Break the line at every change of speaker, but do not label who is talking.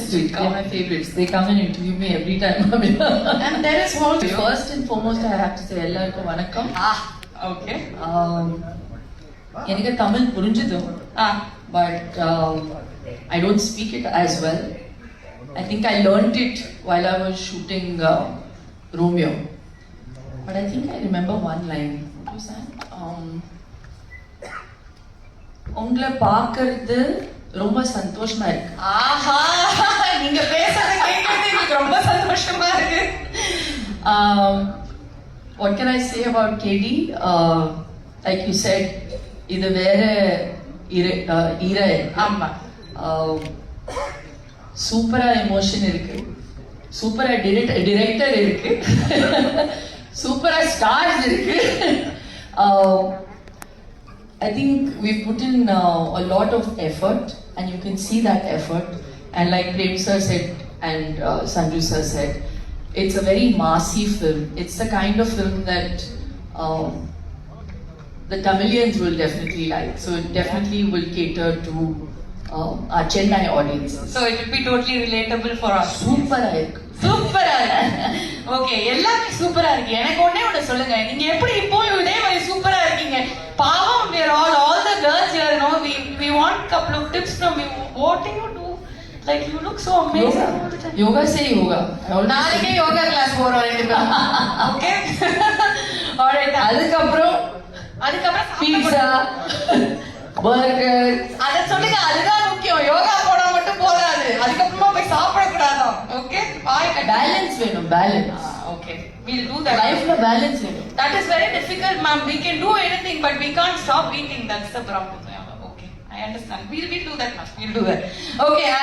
industry. They're my favorites. They come and interview me every time.
And there is one.
First and foremost, I have to say, எல்லாருக்கும் வணக்கம்.
Okay.
எனக்கு தமிழ் புரிஞ்சுது. But I don't speak it as well. I think I learned it while I was shooting Romeo. But I think I remember one line. What was that? உங்களை பார்க்கறது ரொம்ப சந்தோஷமா இருக்கு.
ஆஹா, நீங்க பேசுறத கேட்கறது எனக்கு ரொம்ப சந்தோஷமா இருக்கு.
What can I say about KD? Like you said, இது வேற ஈர.
ஆமா.
சூப்பரா எமோஷன் இருக்கு, சூப்பரா டிரெக்டர் இருக்கு, சூப்பரா ஸ்டார்ஸ் இருக்கு. I think we've put in a lot of effort and you can see that effort, and like Prem sir said and Sanju sir said, it's a very massy film. It's the kind of film that the Tamilians will definitely like, so it definitely will cater to our Chennai audiences.
So it will be totally relatable for us.
சூப்பரா இருக்கு,
சூப்பரா இருக்கு. Okay, எல்லாமே சூப்பரா இருக்கு. எனக்கு ஒண்ணே சொல்லுங்க, நீங்க எப்படி இப்போ இதே மாதிரி சூப்பரா இருக்கீங்க? பாவம், we are all the girls here, you know, we want couple of tips from you. What do you do? Like you look so amazing all the time.
Yoga say yoga.
நாளைக்கே யோகா கிளாஸ் போறோம் ரெண்டு பேரும். Okay. Alright. அதுக்கப்புறம்
pizza, burger.
அத சொல்லுங்க, அதுதான் முக்கியம். யோகா போனா மட்டும் போதாது, அதுக்கப்புறமா போய் சாப்பிட கூடாது. ஓகே,
பேலன்ஸ் வேணும், balance.
Okay, we'll do that.
லைஃப்ல பேலன்ஸ் வேணும்.
That is very difficult, ma'am. We can do anything, but we can't stop eating. That's the problem. Okay, I understand. We'll do that, ma'am. We'll do that. Okay, and